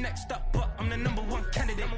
next up, but I'm the #1 candidate.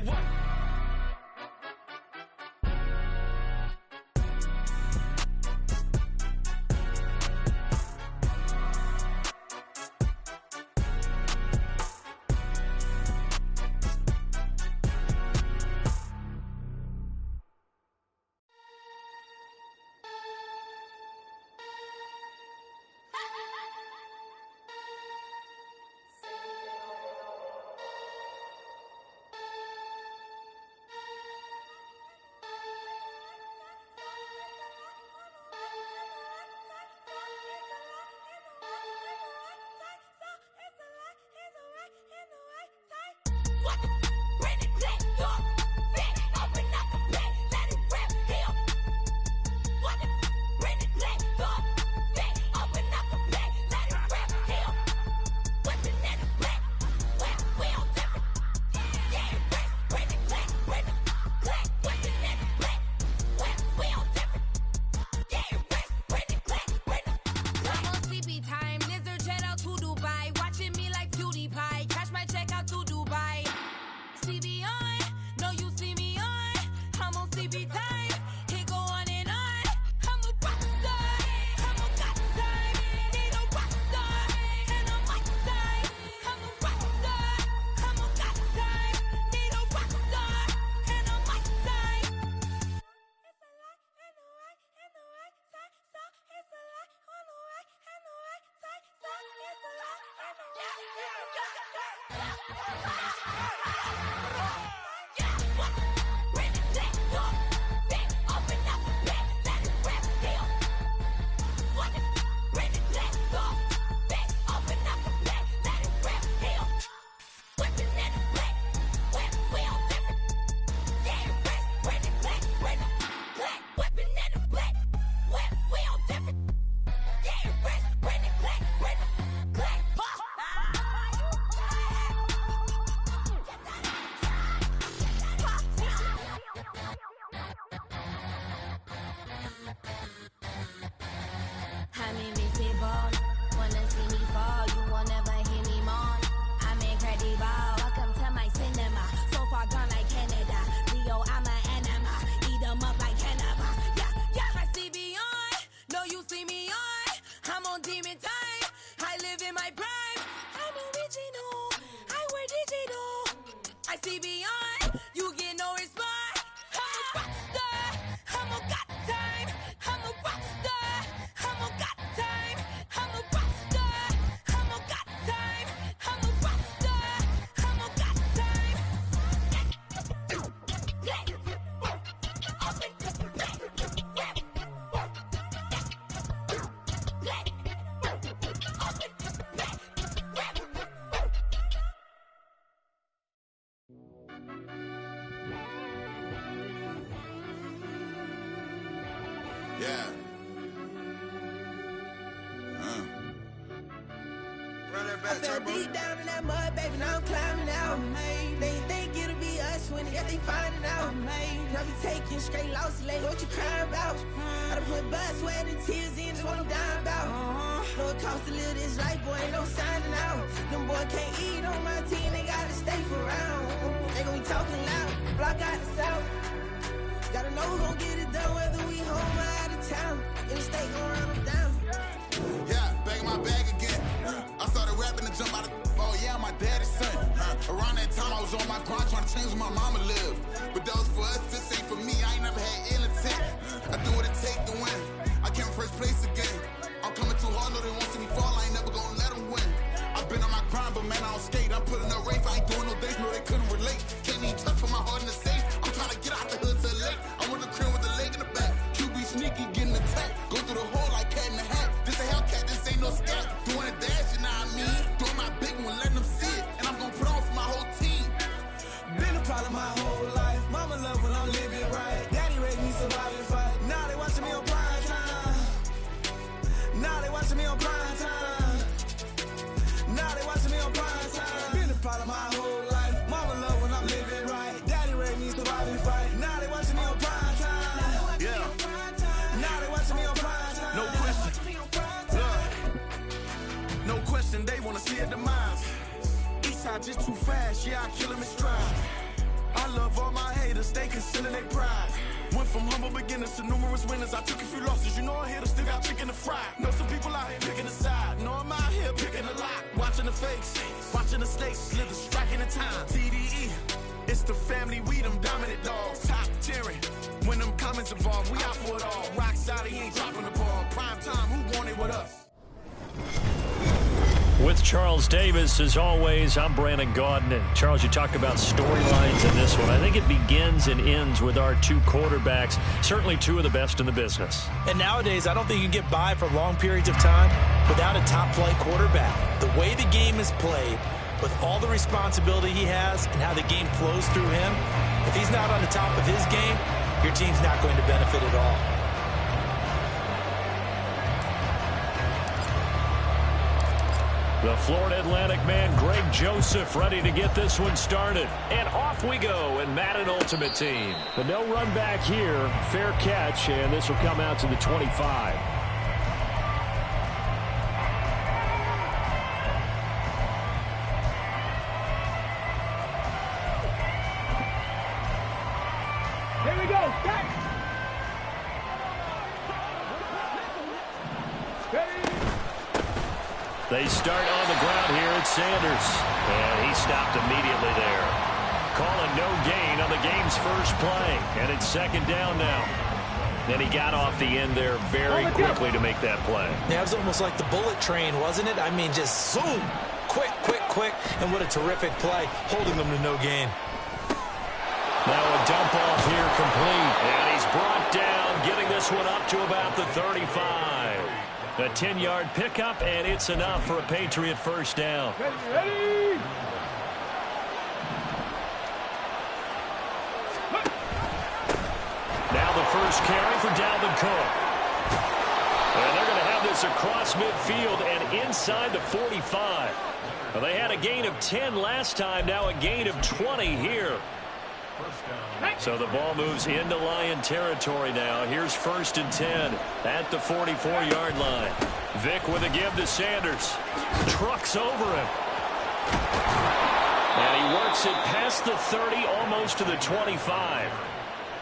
Yeah. Run that back, I fell Turbo. deep down in that mud, baby, now I'm climbing out. They think it'll be us when they finding out. I be taking straight losses, lady, what you crying about? I done put blood, sweat, and tears in, that's what I'm dying about. Know it costs to live this life, boy, ain't no signing out. Them boy can't eat on my team, they gotta stay for round. They gon' be talking loud, block out the south. Gotta know who gon' get it done, whether we home or out of town. In the state gon' run them down. Yeah, back in my bag again. I started rapping and jump out of. Oh yeah, my daddy's son. Around that time I was on my grind trying to change where my mama lived. But that was for us, this ain't for me. I ain't never had ill intent. I do what it take to win. I came first place again. I'm coming too hard, no they won't see me fall. I ain't never gonna let them win. I've been on my grind, but man I don't skate. I'm putting up race, I ain't doing no days, no they couldn't relate. Can't even touch for my heart in the safe. I'm trying to get out the hood to the lake. I want the crib with the leg in the back. QB sneaky, getting attacked. Go through the hole like cat in the hat. This a Hellcat, this ain't no scat. Doing a dash, you know what I mean? Doing my big one, letting them see it. And I'm gonna put on for my whole team. Been a problem my whole life. Mama love when I'm living right. Daddy raised me just too fast, yeah, I kill him in stride. I love all my haters, they concealing their pride. Went from humble beginners to numerous winners. I took a few losses, you know I hit, still got chicken to fry. Know some people out here picking a side. Know I'm out here picking a lot. Watching the fakes, watching the snakes slither, striking the time. TDE, it's the family, we them dominant dogs. Top tiering, when them comments involved, we out for it all. Rock solid, he ain't dropping the ball. Prime time, who won it with us? With Charles Davis, as always, I'm Brandon Gaudin. And Charles, you talked about storylines in this one. I think it begins and ends with our two quarterbacks, certainly two of the best in the business. And nowadays, I don't think you can get by for long periods of time without a top-flight quarterback. The way the game is played, with all the responsibility he has and how the game flows through him, if he's not on the top of his game, your team's not going to benefit at all. The Florida Atlantic man, Greg Joseph, ready to get this one started. And off we go in Madden Ultimate Team. But no run back here. Fair catch, and this will come out to the 25. Here we go. Catch. They start on the ground here at Sanders. And he stopped immediately there. Calling no gain on the game's first play. And it's second down now. And he got off the end there very quickly to make that play. Yeah, it was almost like the bullet train, wasn't it? I mean, just zoom. Quick, quick, quick. And what a terrific play, holding them to no gain. Now a dump off here complete. And he's brought down, getting this one up to about the 35. A 10-yard pickup, and it's enough for a Patriot first down. Ready. Now the first carry for Dalvin Cook. And they're going to have this across midfield and inside the 45. Well, they had a gain of 10 last time, now a gain of 20 here. So the ball moves into Lion territory now. Here's 1st and 10 at the 44-yard line. Vic with a give to Sanders. Trucks over him. And he works it past the 30, almost to the 25.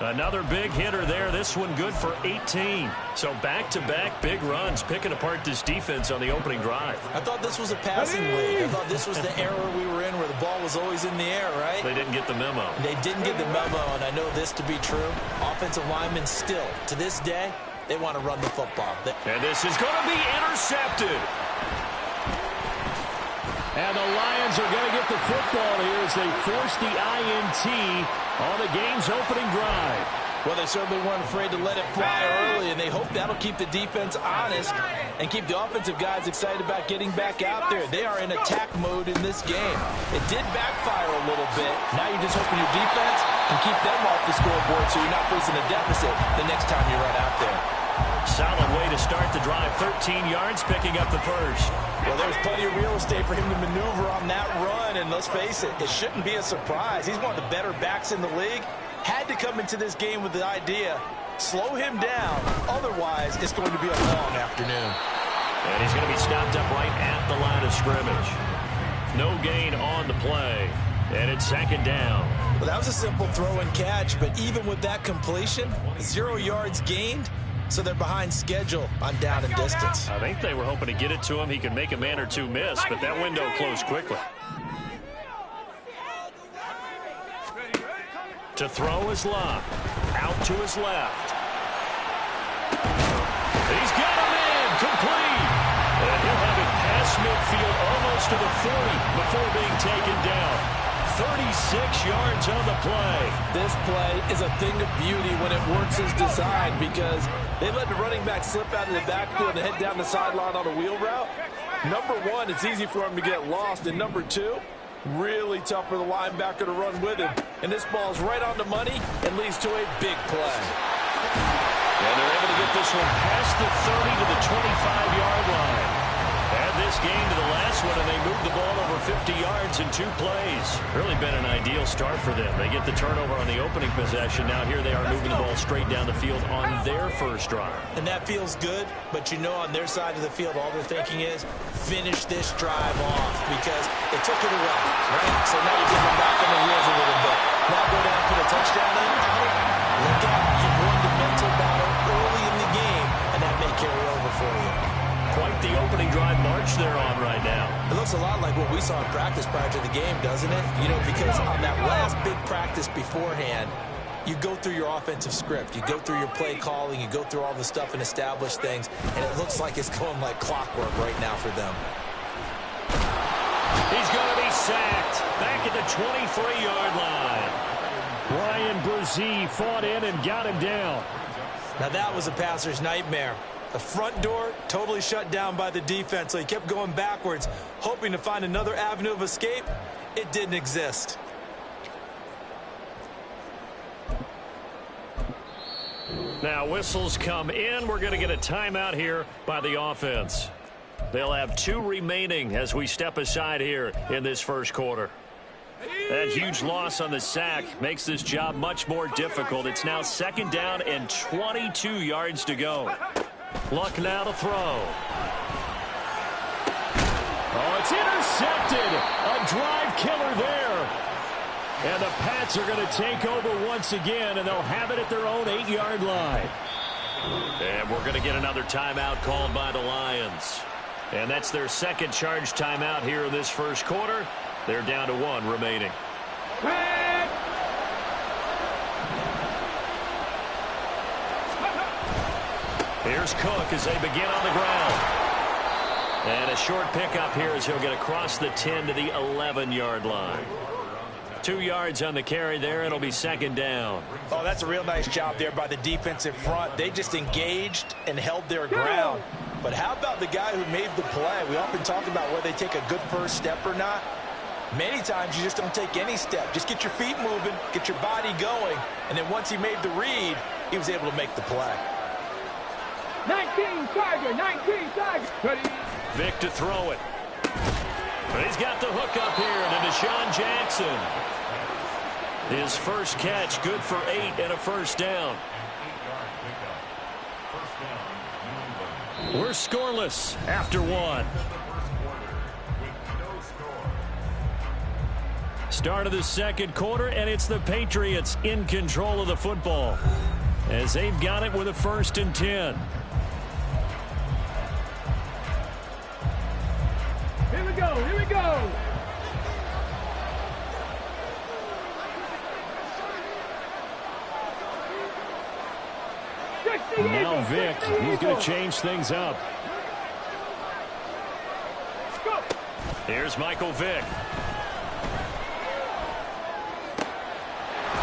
Another big hitter there. This one good for 18. So back-to-back big runs, picking apart this defense on the opening drive. I thought this was a passing league. I thought this was the era we were in where the ball was always in the air, right? They didn't get the memo. They didn't get the memo, and I know this to be true. Offensive linemen still, to this day, they want to run the football. And this is going to be intercepted. And the Lions are going to get the football here as they force the INT on the game's opening drive. Well, they certainly weren't afraid to let it fly early, and they hope that'll keep the defense honest and keep the offensive guys excited about getting back out there. They are in attack mode in this game. It did backfire a little bit. Now you're just hoping your defense can keep them off the scoreboard so you're not facing a deficit the next time you run out there. Solid way to start the drive. 13 yards, picking up the first. Well, there's plenty of real estate for him to maneuver on that run, and let's face it, it shouldn't be a surprise. He's one of the better backs in the league. Had to come into this game with the idea, slow him down. Otherwise, it's going to be a long afternoon. And he's going to be stopped up right at the line of scrimmage. No gain on the play, and it's second down. Well, that was a simple throw and catch, but even with that completion, 0 yards gained. So they're behind schedule on down and distance. I think they were hoping to get it to him. He could make a man or two miss, but that window closed quickly. To throw is Love. Out to his left. He's got him in. Complete. And he'll have it past midfield almost to the 40 before being taken down. 36 yards on the play. This play is a thing of beauty when it works as designed because they let the running back slip out of the backfield and head down the sideline on a wheel route. Number one, it's easy for him to get lost. And number two, really tough for the linebacker to run with him. And this ball's right on the money and leads to a big play. And they're able to get this one past the 30 to the 25-yard line. And this game to the last one, and they moved the ball over 50 yards in 2 plays. Really been an ideal start for them. They get the turnover on the opening possession. Now here they are moving the ball straight down the field on their first drive. And that feels good, but you know on their side of the field, all they're thinking is finish this drive off because they took it away, right? So now you get them back on the wheels a little bit. Now go down and put a touchdown in. Look out, you've won the mental battle early in the game, and that may carry over for you. Quite the opening drive march they're on right now. It looks a lot like what we saw in practice prior to the game, doesn't it? You know, because on that last big practice beforehand, you go through your offensive script. You go through your play calling. You go through all the stuff and establish things. And it looks like it's going like clockwork right now for them. He's going to be sacked back at the 23-yard line. Brian Brzee fought in and got him down. Now that was a passer's nightmare. The front door totally shut down by the defense, so he kept going backwards, hoping to find another avenue of escape. It didn't exist. Now whistles come in. We're going to get a timeout here by the offense. They'll have 2 remaining as we step aside here in this first quarter. That huge loss on the sack makes this job much more difficult. It's now 2nd down and 22 yards to go. Luck now to throw. Oh, it's intercepted. A drive killer there. And the Pats are going to take over once again, and they'll have it at their own 8-yard line. And we're going to get another timeout called by the Lions. And that's their 2nd charge timeout here in this first quarter. They're down to 1 remaining. Here's Cook as they begin on the ground. And a short pickup here as he'll get across the 10 to the 11-yard line. 2 yards on the carry there. It'll be 2nd down. Oh, that's a real nice job there by the defensive front. They just engaged and held their ground. But how about the guy who made the play? We often talk about whether they take a good first step or not. Many times you just don't take any step. Just get your feet moving, get your body going, and then once he made the read, he was able to make the play. 19 Tiger, 19 Tiger. Vic to throw it. But he's got the hook up here to Deshaun Jackson. His first catch, good for 8 and a first down. We're scoreless after 1. Start of the second quarter, and it's the Patriots in control of the football as they've got it with a 1st and 10. Here we go, here we go. Now Vic, he's going to change things up. Here's Michael Vick.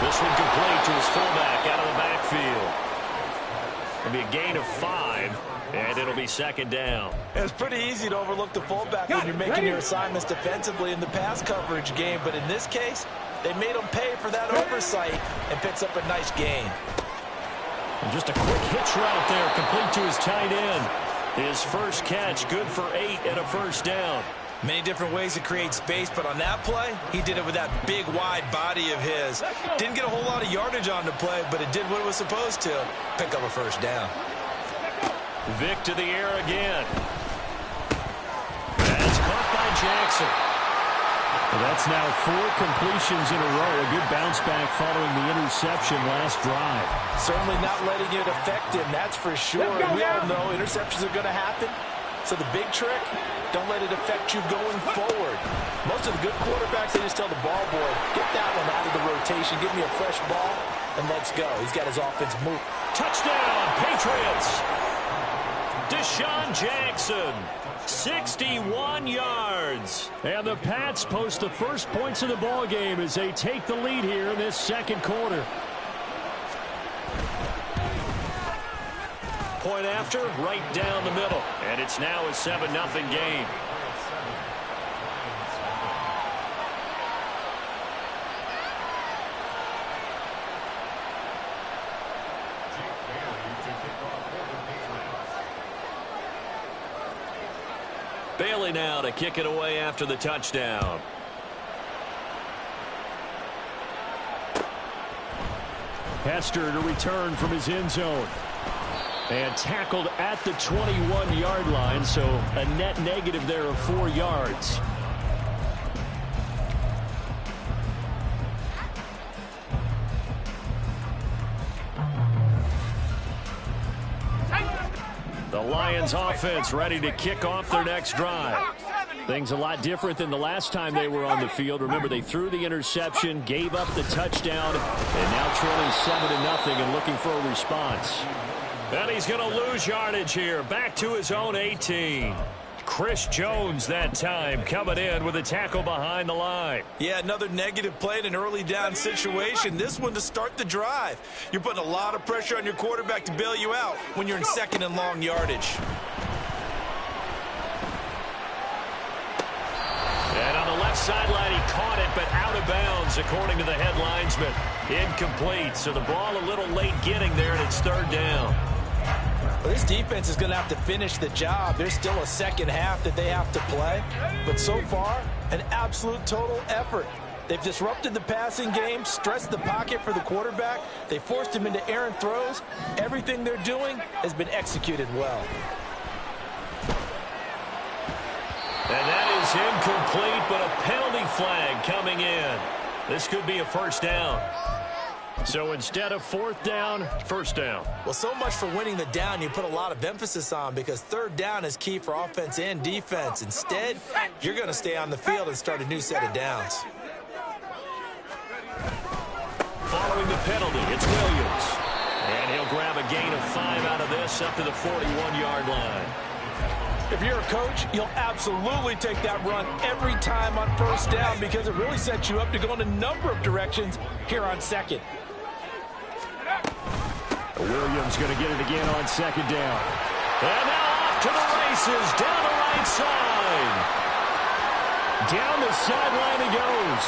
This one complete to his fullback out of the backfield. It'll be a gain of 5, and it'll be 2nd down. It's pretty easy to overlook the fullback when you're making your assignments defensively in the pass coverage game, but in this case, they made him pay for that oversight and picks up a nice gain. And just a quick hitch route there, complete to his tight end. His first catch, good for 8 and a first down. Many different ways to create space, but on that play, he did it with that big, wide body of his. Didn't get a whole lot of yardage on the play, but it did what it was supposed to. Pick up a first down. Vic to the air again. That's caught by Jackson. Well, that's now 4 completions in a row. A good bounce back following the interception last drive. Certainly not letting it affect him, that's for sure. And we all know interceptions are going to happen. So the big trick, don't let it affect you going forward. Most of the good quarterbacks, they just tell the ball boy, get that one out of the rotation, give me a fresh ball, and let's go. He's got his offense moved. Touchdown, Patriots! Deshaun Jackson, 61 yards. And the Pats post the first points of the ball game as they take the lead here in this second quarter. Point after, right down the middle. And it's now a 7-0 game. Bailey now to kick it away after the touchdown. Hester to return from his end zone. And tackled at the 21-yard line, so a net negative there of 4 yards. The Lions offense ready to kick off their next drive. Things a lot different than the last time they were on the field. Remember, they threw the interception, gave up the touchdown, and now trailing 7-0 and looking for a response. And he's going to lose yardage here. Back to his own 18. Chris Jones that time coming in with a tackle behind the line. Yeah, another negative play in an early down situation. This one to start the drive. You're putting a lot of pressure on your quarterback to bail you out when you're in second and long yardage. And on the left sideline, he caught it, but out of bounds, according to the head linesman. Incomplete, so the ball a little late getting there, and it's third down. Well, this defense is going to have to finish the job. There's still a second half that they have to play. But so far, an absolute total effort. They've disrupted the passing game, stressed the pocket for the quarterback. They forced him into errant throws. Everything they're doing has been executed well. And that is incomplete, but a penalty flag coming in. This could be a first down. So instead of fourth down, first down. Well, so much for winning the down you put a lot of emphasis on, because third down is key for offense and defense. Instead, you're going to stay on the field and start a new set of downs. Following the penalty, it's Williams. And he'll grab a gain of 5 out of this up to the 41-yard line. If you're a coach, you'll absolutely take that run every time on first down, because it really sets you up to go in a number of directions here on second. Williams going to get it again on second down. And now off to the races, down the right side. Down the sideline he goes.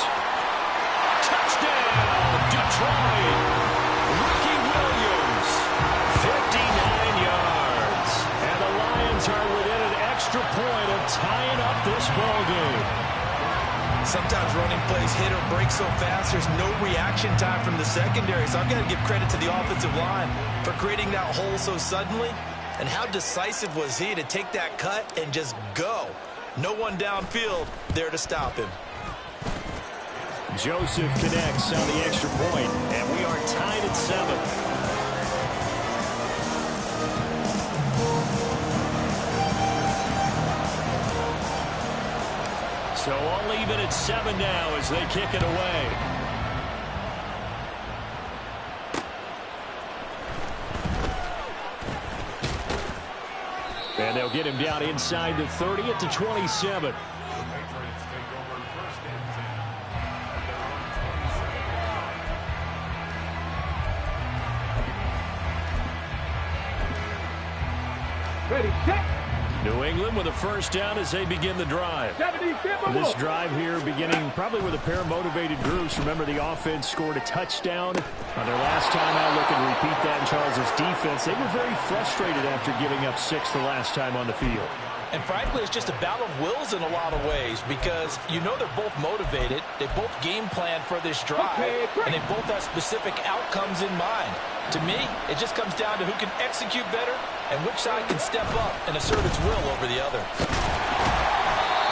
Touchdown, Detroit. Ricky Williams, 59 yards. And the Lions are within an extra point of tying up this ball game. Sometimes running plays hit or break so fast, there's no reaction time from the secondary. So I've got to give credit to the offensive line for creating that hole so suddenly. And how decisive was he to take that cut and just go? No one downfield there to stop him. Joseph connects on the extra point, and we are tied at 7. So all even at 7 now as they kick it away. And they'll get him down inside the 30 at the 27. Ready, check. New England with a first down as they begin the drive. And this drive here beginning probably with a pair of motivated groups. Remember, the offense scored a touchdown on their last time out. Looking to repeat that in Charles's defense. They were very frustrated after giving up 6 the last time on the field. And frankly, it's just a battle of wills in a lot of ways, because you know they're both motivated. They both game plan for this drive, and they both have specific outcomes in mind. To me, it just comes down to who can execute better and which side can step up and assert its will over the other.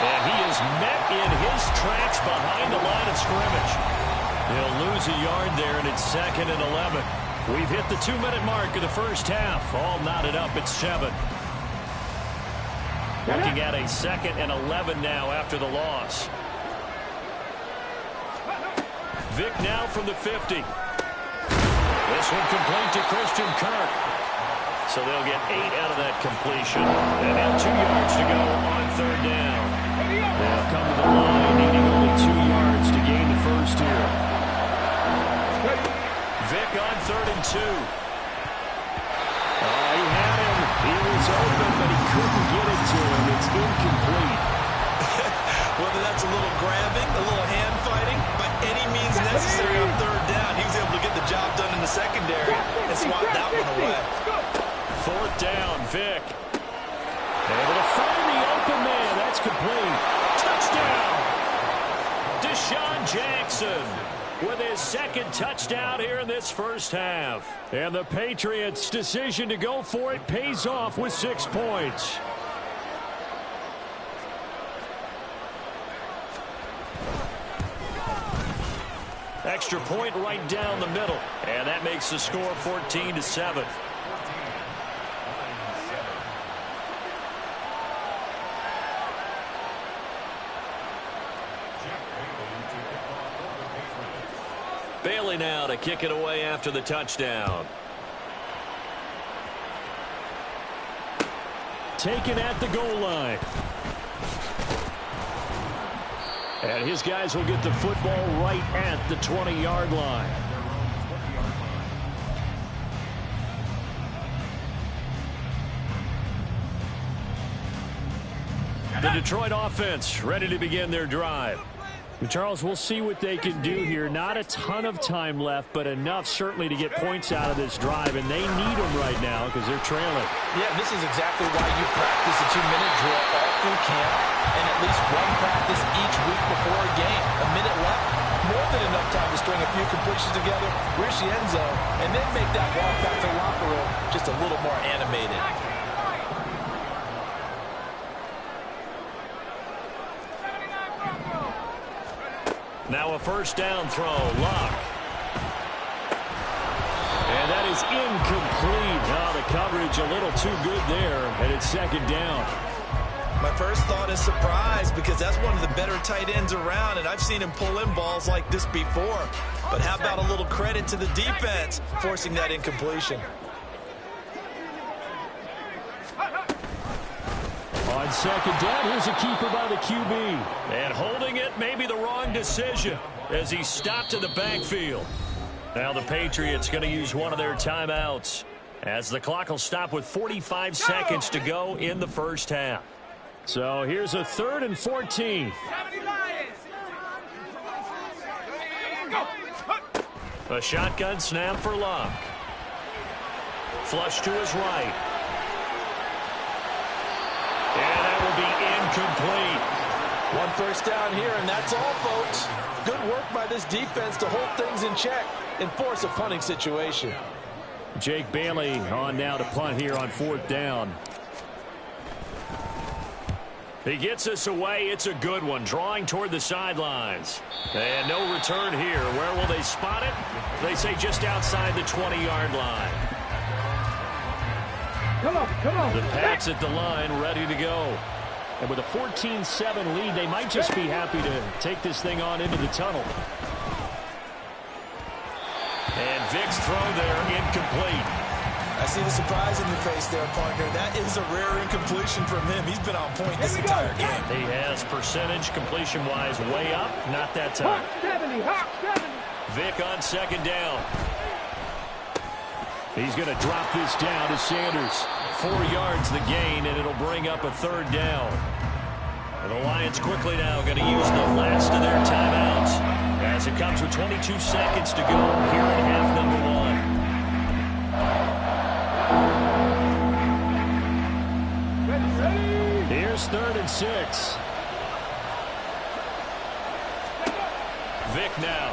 And he is met in his tracks behind the line of scrimmage. He'll lose a yard there, and it's 2nd and 11. We've hit the 2-minute mark of the first half. All knotted up at 7. Looking at a 2nd and 11 now after the loss. Vick now from the 50. This one complete to Christian Kirk. So they'll get 8 out of that completion. And now 2 yards to go on third down. They'll come to the line, needing only 2 yards to gain the first here. Vick on 3rd and 2. He had him. He was open, but he couldn't get it to him. It's incomplete. Whether that's a little grabbing, a little hand fighting, by any means necessary on third down, he was able to get the job done in the secondary and swat that one away. 4th down, Vick. Able to find the open man. That's DeSean Jackson with his second touchdown here in this first half. And the Patriots' decision to go for it pays off with 6 points. Extra point right down the middle. And that makes the score 14-7. Bailey now to kick it away after the touchdown. Taken at the goal line. And his guys will get the football right at the 20-yard line. The Detroit offense ready to begin their drive. Charles, we'll see what they can do here. Not a ton of time left, but enough certainly to get points out of this drive, and they need them right now because they're trailing. Yeah, this is exactly why you practice a 2-minute drill all through camp and at least one practice each week before a game. A minute left, more than enough time to string a few completions together, reach the end zone, and then make that walk back to the locker room just a little more animated. Now a first down throw. Luck. And that is incomplete. Oh, the coverage a little too good there, and it's second down. My first thought is surprise because that's one of the better tight ends around, and I've seen him pull in balls like this before. But how about a little credit to the defense forcing that incompletion? On second down, here's a keeper by the QB. And holding it may be the wrong decision as he stopped in the backfield. Now the Patriots going to use one of their timeouts as the clock will stop with 45 seconds to go in the first half. So here's a 3rd and 14. A shotgun snap for Luck. Flush to his right. And that will be incomplete. One first down here, and that's all, folks. Good work by this defense to hold things in check and force a punting situation. Jake Bailey on now to punt here on 4th down. He gets us away. It's a good one. Drawing toward the sidelines. And no return here. Where will they spot it? They say just outside the 20-yard line. Come on. The Pats at the line, ready to go. And with a 14-7 lead, they might just be happy to take this thing on into the tunnel. And Vic's throw there, incomplete. I see the surprise in your face there, partner. That is a rare incompletion from him. He's been on point this entire game. He has percentage completion-wise way up. Not that time. Hot 70. Vic on second down. He's going to drop this down to Sanders. 4 yards the gain, and it'll bring up a 3rd down. And the Lions quickly now going to use the last of their timeouts as it comes with 22 seconds to go here in half number 1. Here's 3rd and 6. Vic now.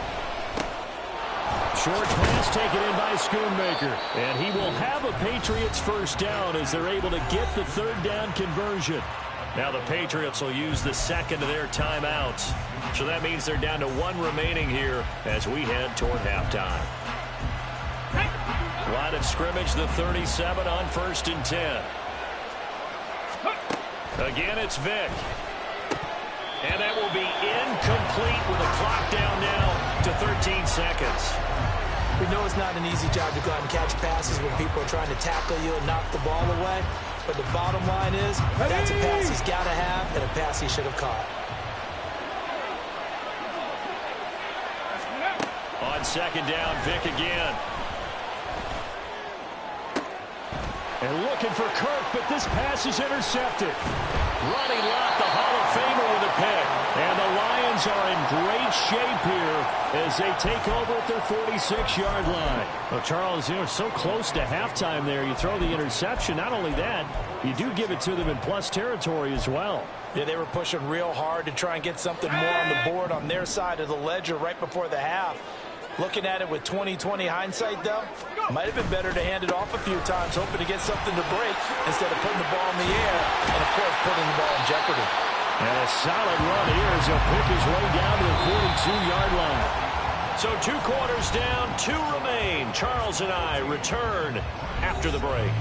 Short pass taken in by Schoonmaker. And he will have a Patriots first down as they're able to get the 3rd down conversion. Now the Patriots will use the second of their timeouts. So that means they're down to 1 remaining here as we head toward halftime. Line of scrimmage, the 37 on 1st and 10. Again, it's Vic. And that will be incomplete with a clock down now to 13 seconds. We know it's not an easy job to go out and catch passes when people are trying to tackle you and knock the ball away. But the bottom line is, that's a pass he's got to have and a pass he should have caught. On second down, Vic again. And looking for Kirk, but this pass is intercepted. Ronnie Lott, the Hall of Famer, with a pick. And the Lions are in great shape here as they take over at their 46-yard line. Well, Charles, so close to halftime there. You throw the interception. Not only that, you do give it to them in plus territory as well. Yeah, they were pushing real hard to try and get something more on the board on their side of the ledger right before the half. Looking at it with 20/20 hindsight, though, might have been better to hand it off a few times, hoping to get something to break instead of putting the ball in the air and, of course, putting the ball in jeopardy. And a solid run here as he'll pick his way down to the 42-yard line. So 2 quarters down, 2 remain. Charles and I return after the break.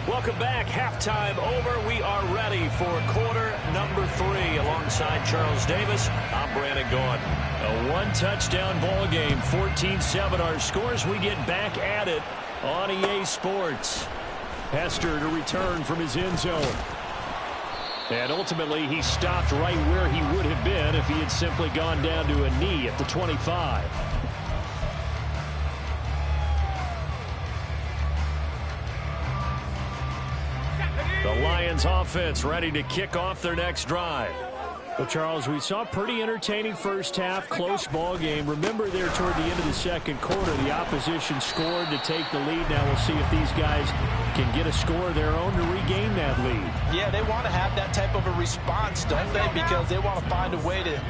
Welcome back. Halftime over. We are ready for quarter number 3. Alongside Charles Davis, I'm Brandon Gaudin. A 1-touchdown ball game, 14-7 our scores. We get back at it on EA Sports. Hester to return from his end zone. And ultimately, he stopped right where he would have been if he had simply gone down to a knee at the 25. The Lions offense ready to kick off their next drive. Well, Charles, we saw a pretty entertaining first half, close ball game. Remember there toward the end of the second quarter, the opposition scored to take the lead. Now we'll see if these guys can get a score of their own to regain that lead. Yeah, they want to have that type of a response, don't they? Because they want to find a way to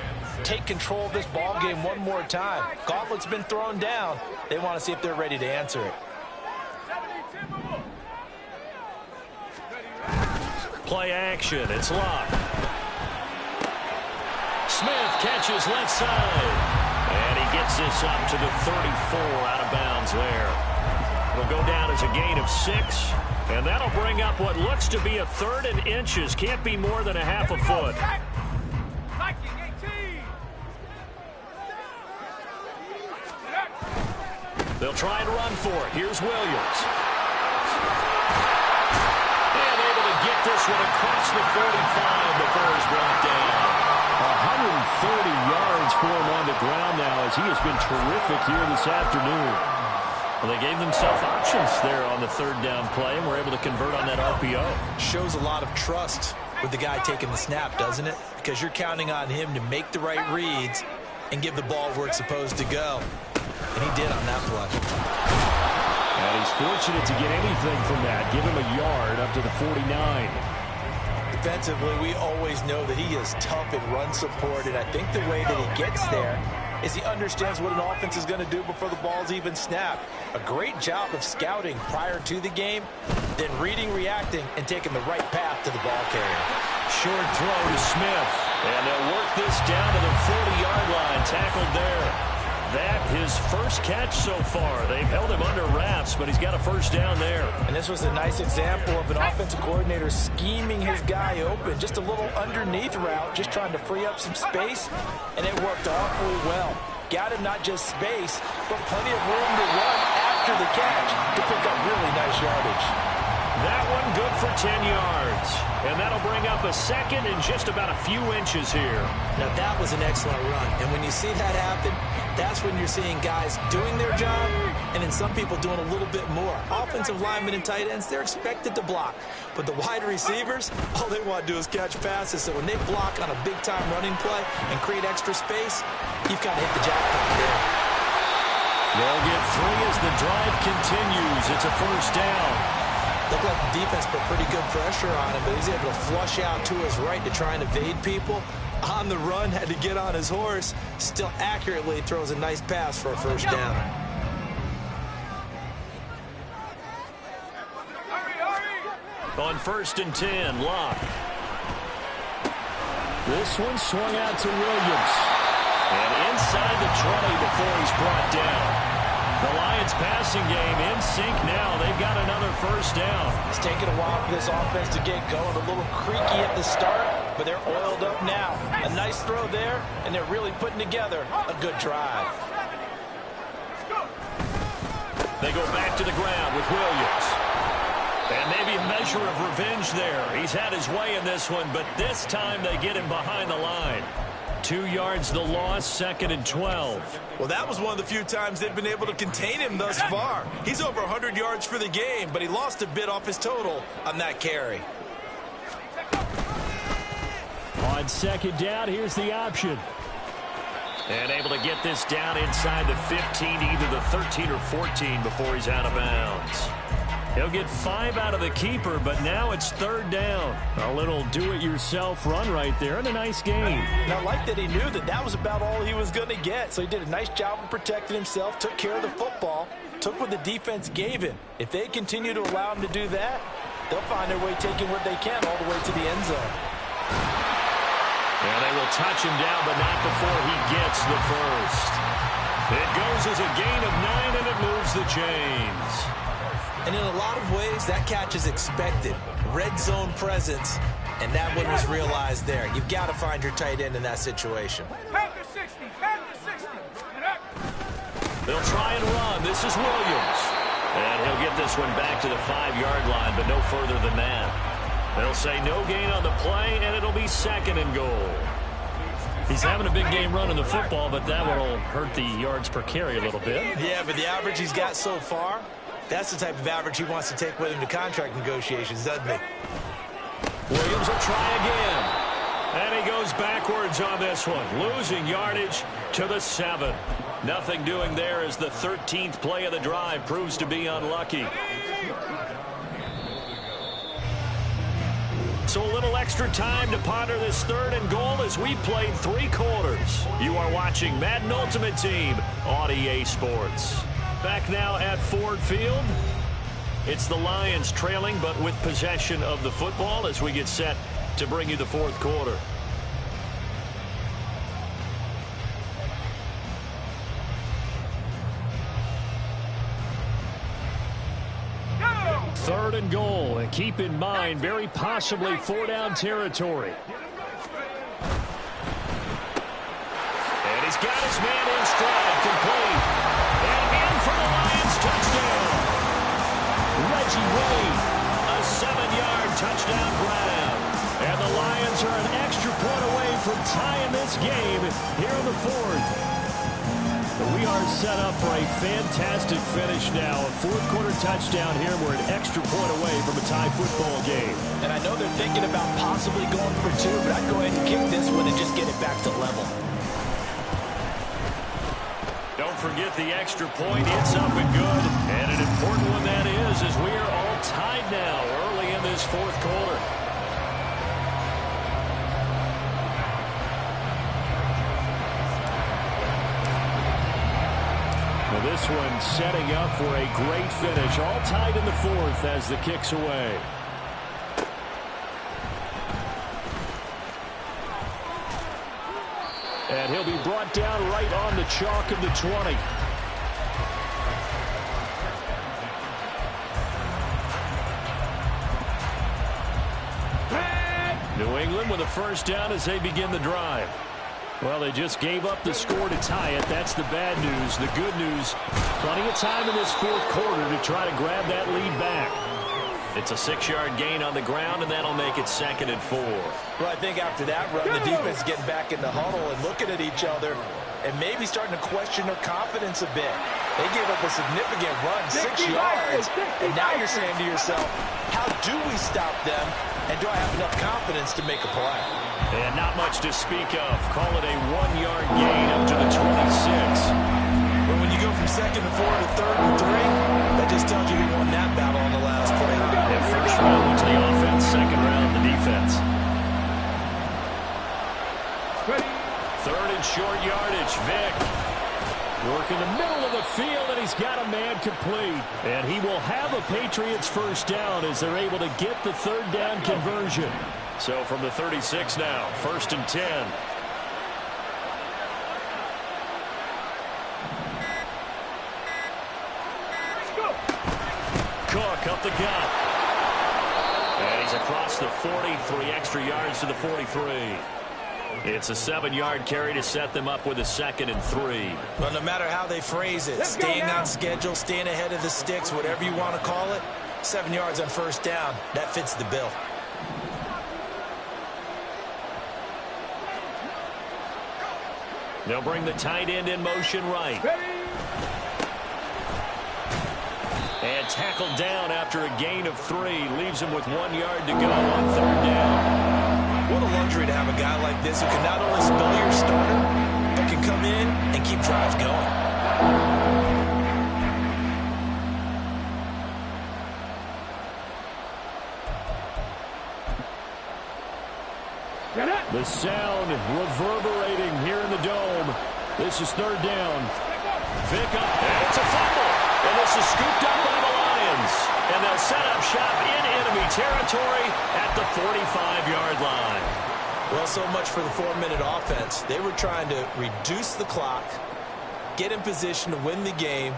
take control of this ball game one more time. Gauntlet's been thrown down. They want to see if they're ready to answer it. Play action. It's locked. Smith catches left side. And he gets this up to the 34 out of bounds there. It'll go down as a gain of 6. And that'll bring up what looks to be a 3rd and inches. Can't be more than a half a foot. They'll try and run for it. Here's Williams. And able to get this one across the 45 before he's brought down. 130 yards for him on the ground now as he has been terrific here this afternoon. Well, they gave themselves options there on the 3rd down play and were able to convert on that RPO. Shows a lot of trust with the guy taking the snap, doesn't it? Because you're counting on him to make the right reads and give the ball where it's supposed to go. And he did on that play. And he's fortunate to get anything from that. Give him a yard up to the 49. Defensively, we always know that he is tough in run support, and I think the way that he gets there is he understands what an offense is going to do before the ball's even snapped. A great job of scouting prior to the game, then reading, reacting, and taking the right path to the ball carrier. Short throw to Smith, and they'll work this down to the 40-yard line, tackled there. That his first catch so far. They've held him under wraps, but he's got a first down there. And this was a nice example of an offensive coordinator scheming his guy open. Just a little underneath route, just trying to free up some space, and it worked awfully well. Got him not just space, but plenty of room to run after the catch to pick up really nice yardage. That one good for 10 yards. And that'll bring up a 2nd and just about a few inches here. Now that was an excellent run. And when you see that happen, that's when you're seeing guys doing their job and then some people doing a little bit more. Offensive linemen and tight ends, they're expected to block. But the wide receivers, all they want to do is catch passes. So when they block on a big-time running play and create extra space, you've got to hit the jackpot there. They'll get 3 as the drive continues. It's a first down. Looked like the defense put pretty good pressure on him, but he's able to flush out to his right to try and evade people. On the run, had to get on his horse. Still accurately throws a nice pass for a first down. On 1st and 10, Locke. This one swung out to Williams. And inside the 20 before he's brought down. The Lions passing game in sync now. They've got another first down. It's taken a while for this offense to get going. A little creaky at the start, but they're oiled up now. A nice throw there, and they're really putting together a good drive. They go back to the ground with Williams. And maybe a measure of revenge there. He's had his way in this one, but this time they get him behind the line. 2 yards the loss, 2nd and 12. Well, that was one of the few times they've been able to contain him thus far. He's over 100 yards for the game, but he lost a bit off his total on that carry. On 2nd down, here's the option. And able to get this down inside the 15, either the 13 or 14 before he's out of bounds. He'll get 5 out of the keeper, but now it's 3rd down. A little do-it-yourself run right there, and a nice game. And I like that he knew that that was about all he was going to get, so he did a nice job of protecting himself, took care of the football, took what the defense gave him. If they continue to allow him to do that, they'll find their way taking what they can all the way to the end zone. And they will touch him down, but not before he gets the first. It goes as a gain of 9, and it moves the chains. And in a lot of ways, that catch is expected. Red zone presence, and that one was realized there. You've got to find your tight end in that situation. They'll try and run. This is Williams. And he'll get this one back to the 5-yard line, but no further than that. They'll say no gain on the play, and it'll be 2nd and goal. He's having a big game running the football, but that will hurt the yards per carry a little bit. Yeah, but the average he's got so far, that's the type of average he wants to take with him to contract negotiations, doesn't he? Williams will try again. And he goes backwards on this one, losing yardage to the 7. Nothing doing there as the 13th play of the drive proves to be unlucky. So a little extra time to ponder this 3rd and goal as we played 3 quarters. You are watching Madden Ultimate Team on EA Sports. Back now at Ford Field. It's the Lions trailing, but with possession of the football as we get set to bring you the 4th quarter. Third and goal, and keep in mind, very possibly 4-down territory. And he's got his man in stride, complete. And in for the Lions touchdown. Reggie Wayne, a 7-yard touchdown grab. And the Lions are an extra point away from tying this game here in the 4th. We are set up for a fantastic finish now. A 4th quarter touchdown here. We're an extra point away from a tie football game. And I know they're thinking about possibly going for 2, but I'd go ahead and kick this one and just get it back to level. Don't forget the extra point. It's up and good. And an important one that is, as we are all tied now early in this 4th quarter. This one setting up for a great finish. All tied in the 4th as the kick's away. And he'll be brought down right on the chalk of the 20. New England with a 1st down as they begin the drive. Well, they just gave up the score to tie it. That's the bad news. The good news, plenty of time in this 4th quarter to try to grab that lead back. It's a 6-yard gain on the ground, and that'll make it 2nd and 4. Well, I think after that run, the defense getting back in the huddle and looking at each other and maybe starting to question their confidence a bit. They gave up a significant run, 6 yards, and now you're saying to yourself, how do we stop them, and do I have enough confidence to make a play? And not much to speak of. Call it a 1-yard gain up to the 26. But when you go from 2nd and 4 to 3rd and 3, that just tells you who won that battle on the last play. And 1st round went to the offense, 2nd round the defense. 3rd and short yardage. Vick working the middle of the field, and he's got a man complete. And he will have a Patriots 1st down as they're able to get the 3rd down conversion. So from the 36 now, 1st and 10. Cook up the gut. And he's across the 40, 3 extra yards to the 43. It's a 7-yard carry to set them up with a 2nd and 3. Well, no matter how they phrase it, staying on schedule, staying ahead of the sticks, whatever you want to call it, 7 yards on 1st down, that fits the bill. They'll bring the tight end in motion right. And tackled down after a gain of 3. Leaves him with 1 yard to go on 3rd down. What a luxury to have a guy like this who can not only spell your starter, but can come in and keep drives going. The sound reverberating here in the dome. This is 3rd down. Vick up, and it's a fumble. And this is scooped up by the Lions. And they'll set up shop in enemy territory at the 45-yard line. Well, so much for the 4-minute offense. They were trying to reduce the clock, get in position to win the game,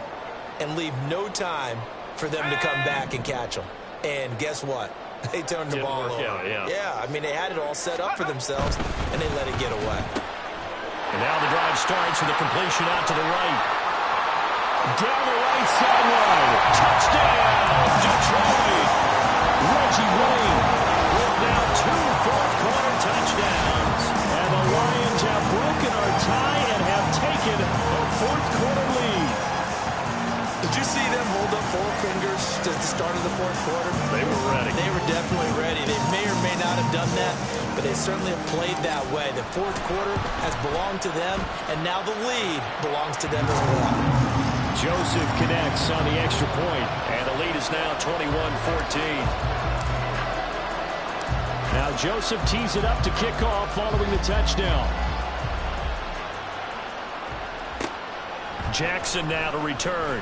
and leave no time for them to come back and catch them. And guess what? They turned the ball over. Yeah, I mean, they had it all set up for themselves, and they let it get away. And now the drive starts with a completion out to the right. Down the right sideline. Touchdown, Detroit. Reggie Wayne with now 2 fourth-quarter touchdowns. And the Lions have broken our tie and have taken a fourth-quarter lead. Did you see them hold up 4 fingers at the start of the 4th quarter? They were ready. They were definitely ready. They may or may not have done that, but they certainly have played that way. The 4th quarter has belonged to them, and now the lead belongs to them as well. Joseph connects on the extra point, and the lead is now 21-14. Now Joseph tees it up to kick off following the touchdown. Jackson now to return.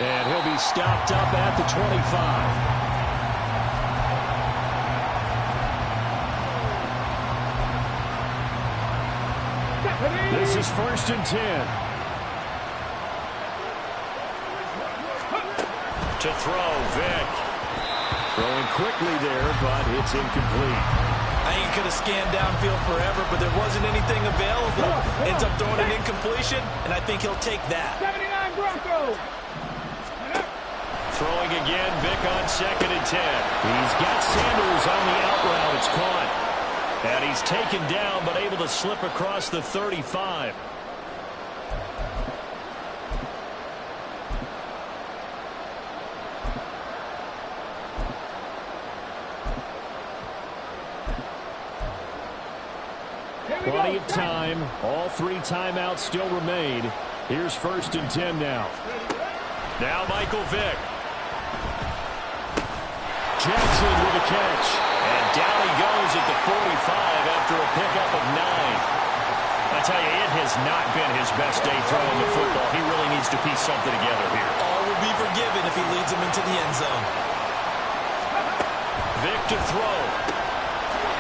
And he'll be stopped up at the 25. This is 1st and 10. To throw, Vick. Throwing quickly there, but it's incomplete. I think he could have scanned downfield forever, but there wasn't anything available. Ends up throwing an incompletion, and I think he'll take that. 79 Broncos. Throwing again, Vick on 2nd and 10. He's got Sanders on the out route. It's caught. And he's taken down, but able to slip across the 35. Plenty of time. All 3 timeouts still remain. Here's 1st and 10 now. Now Michael Vick. Jackson with a catch. And down he goes at the 45 after a pickup of 9. I tell you, it has not been his best day throwing the football. He really needs to piece something together here. All will be forgiven if he leads them into the end zone. Vick to throw.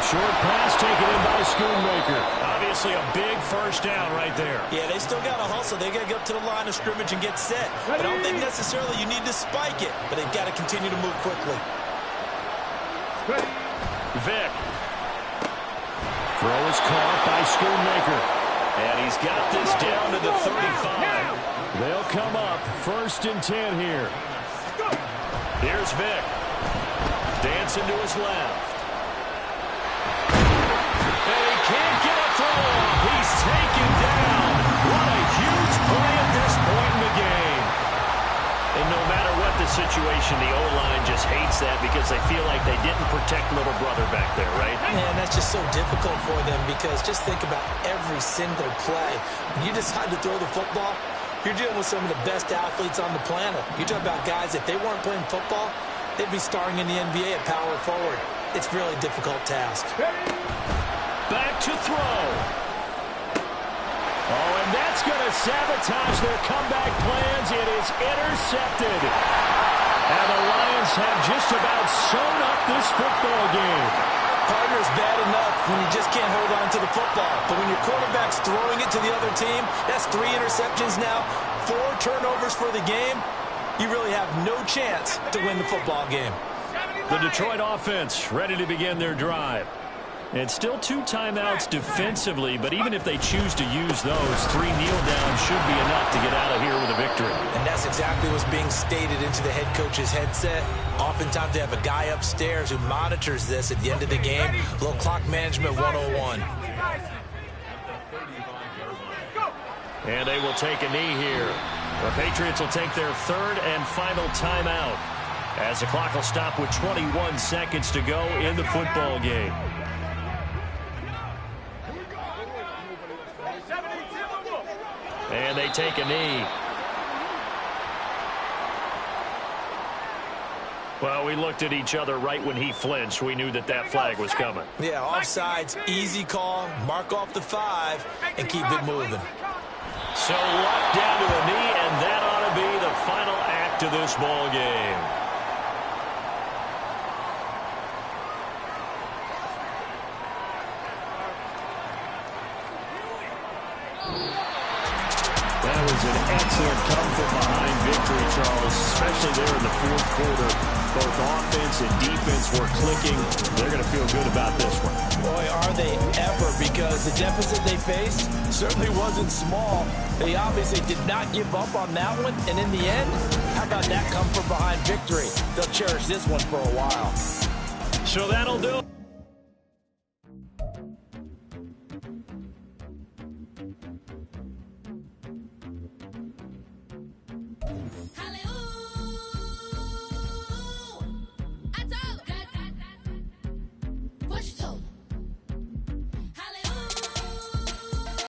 Short pass taken in by Schoonmaker. Obviously a big 1st down right there. Yeah, they still got to hustle. They got to get up to the line of scrimmage and get set. But I don't think necessarily you need to spike it. But they've got to continue to move quickly. Vick. Throw is caught by Schoonmaker. And he's got this down to the 35. They'll come up 1st and 10 here. Here's Vick. Dancing to his left. And he can't get a throw off. He's taken down. What a huge play at this point in the game. And no matter what the situation, the O-line just hates that because they feel like they didn't protect little brother back there, right? Man, that's just so difficult for them because just think about every single play. When you decide to throw the football, you're dealing with some of the best athletes on the planet. You talk about guys, if they weren't playing football, they'd be starring in the NBA at power forward. It's a really difficult task. Back to throw. Oh, and that's going to sabotage their comeback plans. It is intercepted. And the Lions have just about sewn up this football game. Partner's bad enough when you just can't hold on to the football. But when your quarterback's throwing it to the other team, that's 3 interceptions now, 4 turnovers for the game. You really have no chance to win the football game. The Detroit offense ready to begin their drive. And still 2 timeouts defensively, but even if they choose to use those, 3 kneel downs should be enough to get out of here with a victory. And that's exactly what's being stated into the head coach's headset. Oftentimes they have a guy upstairs who monitors this at the end of the game. A little clock management 101. And they will take a knee here. The Patriots will take their third and final timeout as the clock will stop with 21 seconds to go in the football game. And they take a knee. Well, we looked at each other right when he flinched. We knew that that flag was coming. Yeah, offsides, easy call, mark off the 5, and keep it moving. So locked down to the knee, and that ought to be the final act of this ball game. That was an excellent come-from-behind victory, Charles, especially there in the fourth quarter. Both offense and defense were clicking. They're going to feel good about this one. Boy, are they ever, because the deficit they faced certainly wasn't small. They obviously did not give up on that one, and in the end, how about that come-from-behind victory? They'll cherish this one for a while. So that'll do it. Hallelujah.